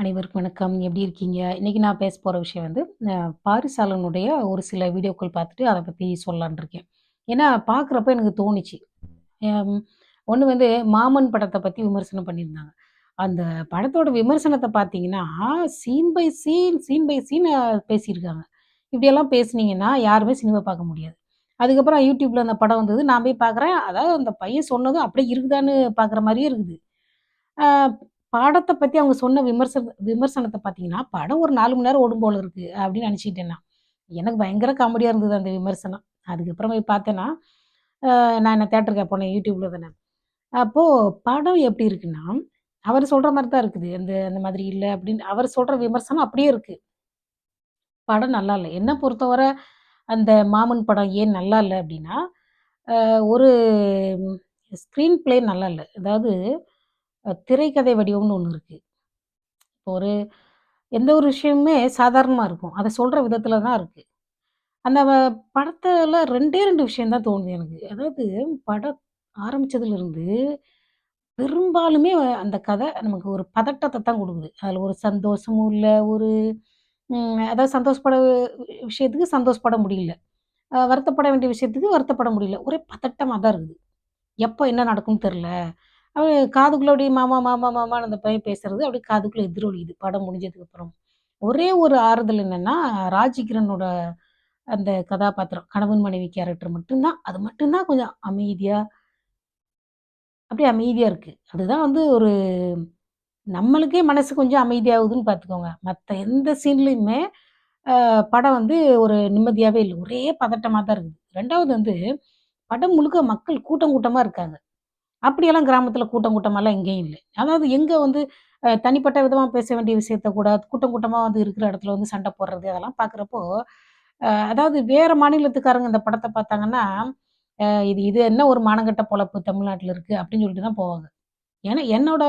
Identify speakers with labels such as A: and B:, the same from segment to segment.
A: அனைவருக்கும் வணக்கம். எப்படி இருக்கீங்க? இன்னைக்கு நான் பேச போற விஷயம் வந்து, அ பாரிசாலனுடைய ஒரு சில வீடியோக்கள் பார்த்துட்டு அத பத்தி சொல்லலான்னு இருக்கேன். ஏன்னா பார்க்குறப்ப எனக்கு தோணுச்சு. எம் ஒண்ணு வந்து மாமன் படத்த பத்தி விமர்சனம் பண்ணியிருந்தாங்க. அந்த படத்தோட விமர்சனத்த பார்த்தீங்கன்னா, scene by scene, scene by scene பேசியிருக்காங்க. இப்படியெல்லாம் பேசுனீங்கன்னா, யாருமே சினிமா பார்க்க முடியாது. அதுக்கப்புறம் YouTubeல அந்த படம் வந்தது. நான் போய் பார்க்குறேன். அதாவது அந்த பையன் சொன்னதும் அப்படியே இருக்குதான்னு பார்க்குற மாரியே இருக்குது. ஆ பாடத்த பத்தி அவங்க சொன்ன விமர்சனத்த பார்த்தீங்கன்னா, படம் ஒரு 4 மணி நேரம் ஓடும் போல இருக்கு அப்படின்னு நினச்சுக்கிட்டேன் நான். எனக்கு பயங்கர காமெடியா இருந்தது அந்த விமர்சனம். அதுக்கப்புறம் போய் பார்த்தேன்னா, நான் என்ன தியேட்டருக்கு போனேன் YouTubeல தானே. அப்போ படம் எப்படி இருக்குன்னா, அவர் சொல்ற மாரி தான் இருக்குது. அந்த அந்த மாதிரி இல்ல அப்படின்னு அவர் சொல்ற விமர்சனம் அப்படியே இருக்கு. படம் நல்லா இல்ல. என்ன பொறுத்தவர அந்த மாமன் படம் ஏன் நல்லா இல்ல அப்படின்னா, ஒரு ஸ்க்ரீன் பிளே நல்லா இல்ல. அதாவது திரைக்கதை வடிவம்னு ஒண்ணு இருக்கு. ஒரு எந்த ஒரு விஷயமுமே சாதாரணமா இருக்கும். அத சொல்ற விதத்தில தான் இருக்கு. அந்த படத்துல 2டே 2 விஷயம் தான் தோணுது எனக்கு. அதாவது படம் ஆரம்பிச்சதுலருந்து பெரும்பாலுமே அந்த கதை நமக்கு ஒரு பதட்டத்த தான் குடுக்குது. அதுல ஒரு சந்தோஷமும் இல்ல, ஒரு அதாவது சந்தோஷப்பட விஷயத்துக்கு சந்தோஷப்பட முடியல. வருத்தப்பட வேண்டிய விஷயத்துக்கு வருத்தப்பட முடியல. ஒரே பதட்டமா தான் இருக்குது. எப்ப என்ன நடக்கும்னு தெரியல. காதுக்குள்ள அப்படியே மாமா, மாமா, மாமான்னு அந்த பையன் பேசுறது அப்படியே காதுக்குள்ள எதிரொலிக்குது படம் முடிஞ்சதுக்கு அப்புறம். ஒரே ஒரு ஆறுதல் என்னன்னா, ராஜ்கிரனோட அந்த கதாபாத்திரம், கணவன் மனைவி கேரக்டர் மட்டும் தான் அது மட்டும் தான் கொஞ்சம் அமைதியா, அப்படியே அமைதியா இருக்கு. அதுதான் வந்து ஒரு நம்மளுக்கே மனசு கொஞ்சம் அமைதியாகுதுன்னு பார்த்துக்கோங்க. மத்த எந்த சீன்லயுமே படம் வந்து ஒரு நிம்மதியாவே இல்ல. ஒரே பதட்டமா தான் இருக்குது. 2வது வந்து படம் முழுக்க மக்கள் கூட்டம் கூட்டமா இருக்காங்க. அப்படியெல்லாம் கிராமத்தில கூட்டம் கூட்டமாலாம் எங்கேயும் இல்ல. அதாவது எங்க வந்து தனிப்பட்ட விதமா பேச வேண்டிய விஷயத்த கூட கூட்டம் கூட்டமா வந்து இருக்கிற இடத்துல வந்து சண்டை போடுறது அதெல்லாம் பார்க்குறப்போ, அதாவது வேற மாநிலத்துக்காரங்க இந்த படத்த பார்த்தாங்கன்னா, இது இது என்ன ஒரு மானங்கெட்ட பொழப்பு தமிழ்நாட்டுல இருக்கு அப்படின்னு சொல்லிட்டு தான் போவாங்க. ஏன்னா என்னோட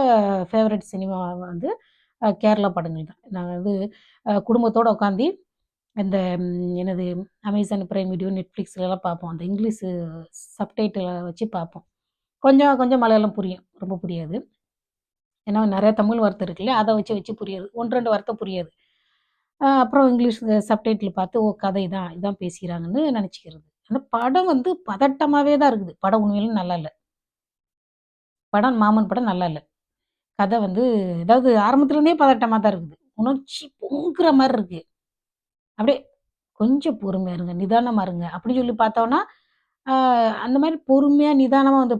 A: ஃபேவரைட் சினிமா வந்து கேரளா படங்கள் தான். நாங்க வந்து குடும்பத்தோட உட்காந்து இந்த என்னது அமேசான் பிரைம் வீடியோ, Netflixலலாம் பார்ப்போம். அந்த இங்கிலீஷு சப்டைட்டில வச்சு பார்ப்போம். கொஞ்சம் கொஞ்சம் மலையாளம் புரியும். ரொம்ப புரியாது. ஏன்னா நெறைய தமிழ் வார்த்தை இருக்குல்ல, அத வச்சு வச்சு புரியாது. 1, 2 வார்த்தை புரியாது. அப்புறம் இங்கிலீஷ் சப்டைட்டில் பார்த்து, ஓ! கதை இதான், இதான் பேசிறாங்கன்னு நெனச்சுக்கிறது. அந்த படம் வந்து பதட்டமாவே தான் இருக்குது. படம் உண்மையிலேயே நல்லா இல்ல. படம் மாமன் படம் நல்லா இல்ல. கதை வந்து அதாவது ஆரம்பத்துலேருந்தே பதட்டமா தான் இருக்குது. உணர்ச்சி பொங்குற மாரி இருக்கு. அப்படியே கொஞ்சம் பொறுமையா இருங்க, நிதானமா இருங்க அப்படின்னு சொல்லி பார்த்தோம்னா, ஆ அந்த மாரி பொறுமையா, நிதானமா வந்து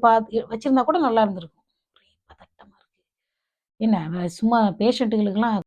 A: வச்சிருந்தா கூட நல்லா இருந்திருக்கும். ஒரே பதட்டமா இருக்கு. என்ன சும்மா பேஷண்ட்டுகளுக்கெல்லாம்